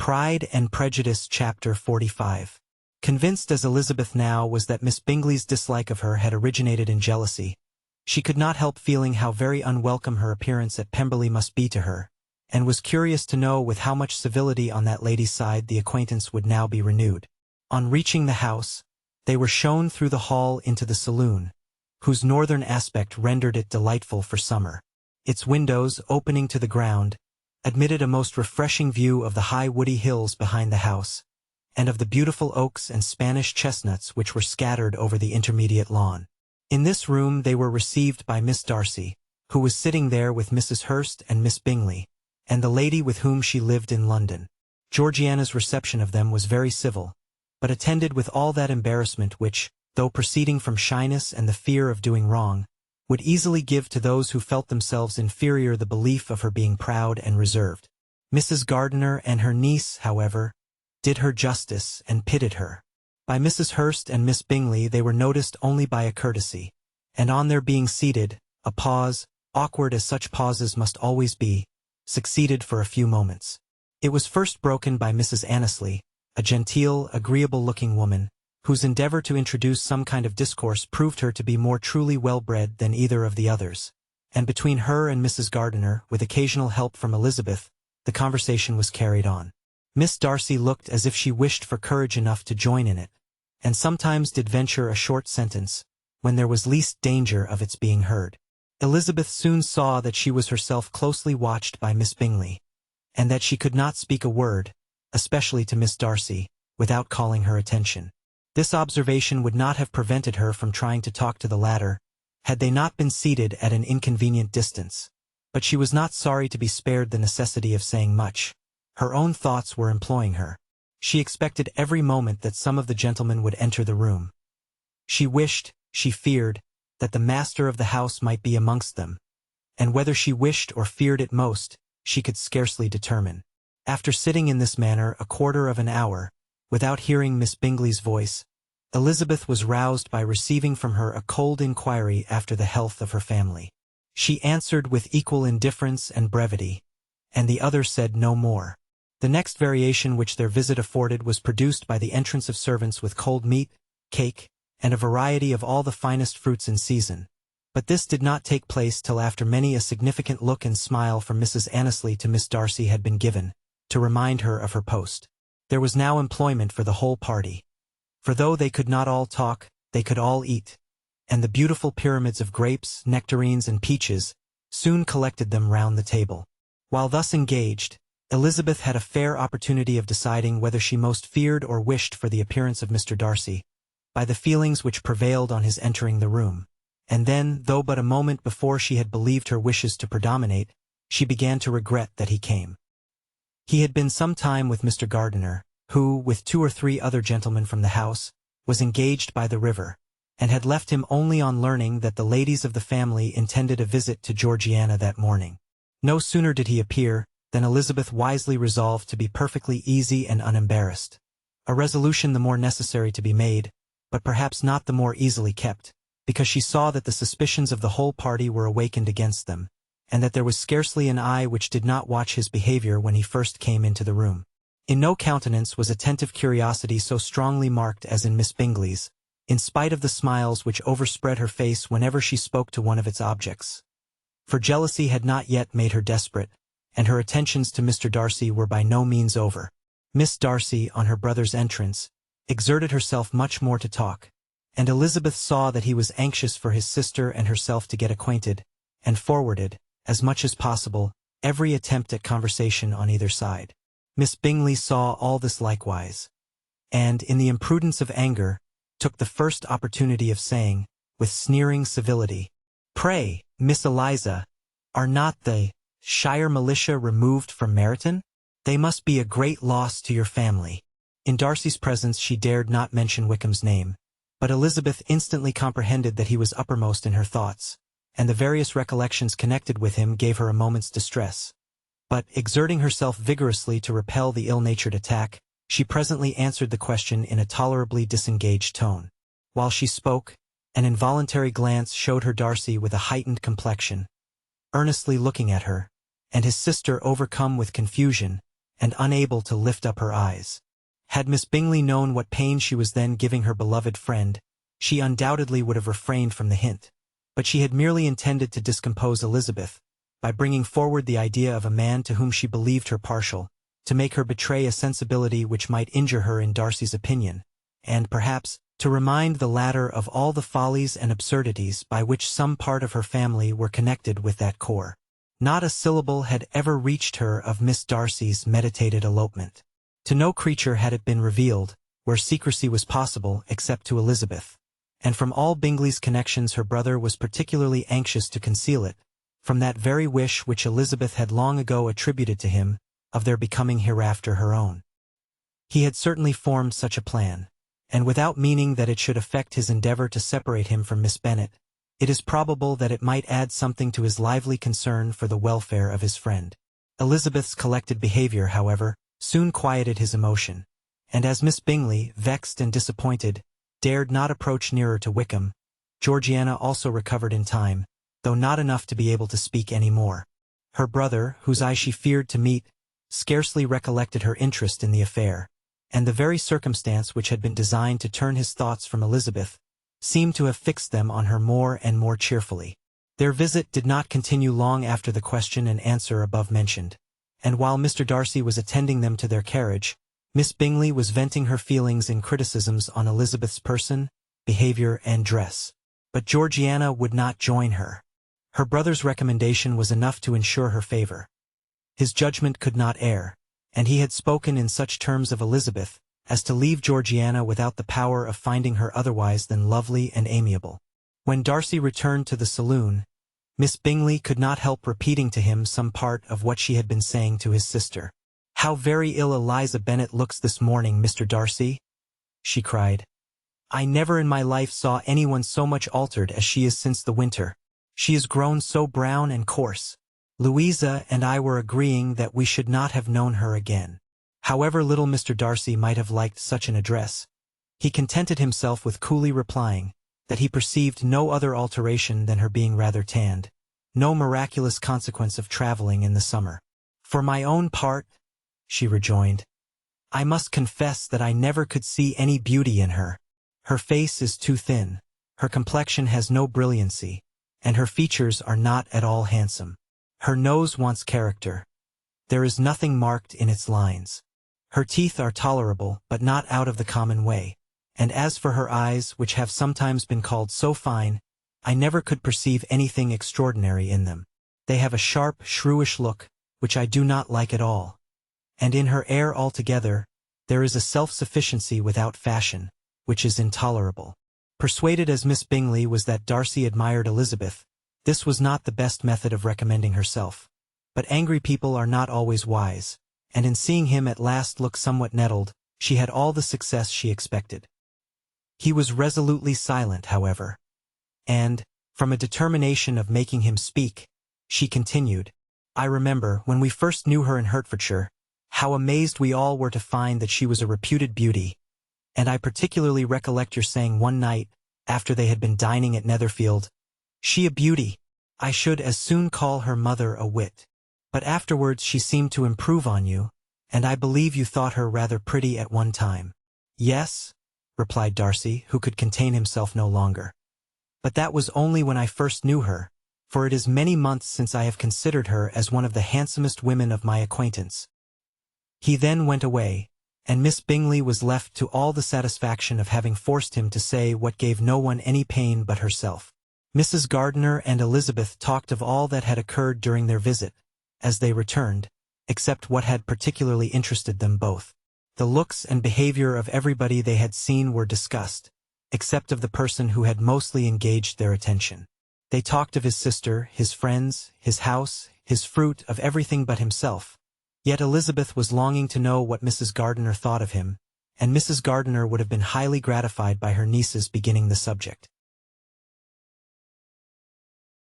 Pride and Prejudice Chapter 45. Convinced as Elizabeth now was that Miss Bingley's dislike of her had originated in jealousy, she could not help feeling how very unwelcome her appearance at Pemberley must be to her, and was curious to know with how much civility on that lady's side the acquaintance would now be renewed. On reaching the house, they were shown through the hall into the saloon, whose northern aspect rendered it delightful for summer. Its windows, opening to the ground, admitted a most refreshing view of the high woody hills behind the house, and of the beautiful oaks and Spanish chestnuts which were scattered over the intermediate lawn. In this room they were received by Miss Darcy, who was sitting there with Mrs. Hurst and Miss Bingley, and the lady with whom she lived in London. Georgiana's reception of them was very civil, but attended with all that embarrassment which, though proceeding from shyness and the fear of doing wrong, would easily give to those who felt themselves inferior the belief of her being proud and reserved. Mrs. Gardiner and her niece, however, did her justice and pitied her. By Mrs. Hurst and Miss Bingley they were noticed only by a courtesy, and on their being seated, a pause, awkward as such pauses must always be, succeeded for a few moments. It was first broken by Mrs. Annesley, a genteel, agreeable-looking woman, whose endeavor to introduce some kind of discourse proved her to be more truly well-bred than either of the others, and between her and Mrs. Gardiner, with occasional help from Elizabeth, the conversation was carried on. Miss Darcy looked as if she wished for courage enough to join in it, and sometimes did venture a short sentence, when there was least danger of its being heard. Elizabeth soon saw that she was herself closely watched by Miss Bingley, and that she could not speak a word, especially to Miss Darcy, without calling her attention. This observation would not have prevented her from trying to talk to the latter, had they not been seated at an inconvenient distance, but she was not sorry to be spared the necessity of saying much. Her own thoughts were employing her. She expected every moment that some of the gentlemen would enter the room. She wished, she feared, that the master of the house might be amongst them, and whether she wished or feared it most, she could scarcely determine. After sitting in this manner a quarter of an hour, without hearing Miss Bingley's voice, Elizabeth was roused by receiving from her a cold inquiry after the health of her family. She answered with equal indifference and brevity, and the other said no more. The next variation which their visit afforded was produced by the entrance of servants with cold meat, cake, and a variety of all the finest fruits in season, but this did not take place till after many a significant look and smile from Mrs. Annesley to Miss Darcy had been given, to remind her of her post. There was now employment for the whole party, for though they could not all talk, they could all eat, and the beautiful pyramids of grapes, nectarines, and peaches soon collected them round the table. While thus engaged, Elizabeth had a fair opportunity of deciding whether she most feared or wished for the appearance of Mr. Darcy, by the feelings which prevailed on his entering the room, and then, though but a moment before she had believed her wishes to predominate, she began to regret that he came. He had been some time with Mr. Gardiner, who, with 2 or 3 other gentlemen from the house, was engaged by the river, and had left him only on learning that the ladies of the family intended a visit to Georgiana that morning. No sooner did he appear, than Elizabeth wisely resolved to be perfectly easy and unembarrassed, a resolution the more necessary to be made, but perhaps not the more easily kept, because she saw that the suspicions of the whole party were awakened against them, and that there was scarcely an eye which did not watch his behavior when he first came into the room. In no countenance was attentive curiosity so strongly marked as in Miss Bingley's, in spite of the smiles which overspread her face whenever she spoke to one of its objects. For jealousy had not yet made her desperate, and her attentions to Mr. Darcy were by no means over. Miss Darcy, on her brother's entrance, exerted herself much more to talk, and Elizabeth saw that he was anxious for his sister and herself to get acquainted, and forwarded, as much as possible, every attempt at conversation on either side. Miss Bingley saw all this likewise, and, in the imprudence of anger, took the first opportunity of saying, with sneering civility, "Pray, Miss Eliza, are not the Shire militia removed from Meryton? They must be a great loss to your family." In Darcy's presence she dared not mention Wickham's name, but Elizabeth instantly comprehended that he was uppermost in her thoughts, and the various recollections connected with him gave her a moment's distress. But, exerting herself vigorously to repel the ill-natured attack, she presently answered the question in a tolerably disengaged tone. While she spoke, an involuntary glance showed her Darcy with a heightened complexion, earnestly looking at her, and his sister overcome with confusion, and unable to lift up her eyes. Had Miss Bingley known what pain she was then giving her beloved friend, she undoubtedly would have refrained from the hint. But she had merely intended to discompose Elizabeth, by bringing forward the idea of a man to whom she believed her partial, to make her betray a sensibility which might injure her in Darcy's opinion, and, perhaps, to remind the latter of all the follies and absurdities by which some part of her family were connected with that corps. Not a syllable had ever reached her of Miss Darcy's meditated elopement. To no creature had it been revealed, where secrecy was possible, except to Elizabeth. And from all Bingley's connections her brother was particularly anxious to conceal it, from that very wish which Elizabeth had long ago attributed to him, of their becoming hereafter her own. He had certainly formed such a plan, and without meaning that it should affect his endeavor to separate him from Miss Bennet, it is probable that it might add something to his lively concern for the welfare of his friend. Elizabeth's collected behavior, however, soon quieted his emotion, and as Miss Bingley, vexed and disappointed, dared not approach nearer to Wickham, Georgiana also recovered in time, though not enough to be able to speak any more. Her brother, whose eye she feared to meet, scarcely recollected her interest in the affair, and the very circumstance which had been designed to turn his thoughts from Elizabeth seemed to have fixed them on her more and more cheerfully. Their visit did not continue long after the question and answer above mentioned, and while Mr. Darcy was attending them to their carriage, Miss Bingley was venting her feelings in criticisms on Elizabeth's person, behavior, and dress. But Georgiana would not join her. Her brother's recommendation was enough to ensure her favor. His judgment could not err, and he had spoken in such terms of Elizabeth as to leave Georgiana without the power of finding her otherwise than lovely and amiable. When Darcy returned to the saloon, Miss Bingley could not help repeating to him some part of what she had been saying to his sister. "How very ill Eliza Bennet looks this morning, Mr. Darcy," she cried. "I never in my life saw anyone so much altered as she is since the winter. She has grown so brown and coarse. Louisa and I were agreeing that we should not have known her again." However little Mr. Darcy might have liked such an address, he contented himself with coolly replying that he perceived no other alteration than her being rather tanned, no miraculous consequence of traveling in the summer. "For my own part," she rejoined, "I must confess that I never could see any beauty in her. Her face is too thin, her complexion has no brilliancy, and her features are not at all handsome. Her nose wants character. There is nothing marked in its lines. Her teeth are tolerable, but not out of the common way, and as for her eyes, which have sometimes been called so fine, I never could perceive anything extraordinary in them. They have a sharp, shrewish look, which I do not like at all. And in her air altogether, there is a self-sufficiency without fashion, which is intolerable." Persuaded as Miss Bingley was that Darcy admired Elizabeth, this was not the best method of recommending herself. But angry people are not always wise, and in seeing him at last look somewhat nettled, she had all the success she expected. He was resolutely silent, however, and, from a determination of making him speak, she continued, "I remember, when we first knew her in Hertfordshire, how amazed we all were to find that she was a reputed beauty, and I particularly recollect your saying one night, after they had been dining at Netherfield, 'She a beauty! I should as soon call her mother a wit.' But afterwards she seemed to improve on you, and I believe you thought her rather pretty at one time." "Yes," replied Darcy, who could contain himself no longer. "But that was only when I first knew her, for it is many months since I have considered her as one of the handsomest women of my acquaintance." He then went away, and Miss Bingley was left to all the satisfaction of having forced him to say what gave no one any pain but herself. Mrs. Gardiner and Elizabeth talked of all that had occurred during their visit, as they returned, except what had particularly interested them both. The looks and behavior of everybody they had seen were discussed, except of the person who had mostly engaged their attention. They talked of his sister, his friends, his house, his fruit, of everything but himself. Yet Elizabeth was longing to know what Mrs. Gardiner thought of him, and Mrs. Gardiner would have been highly gratified by her niece's beginning the subject.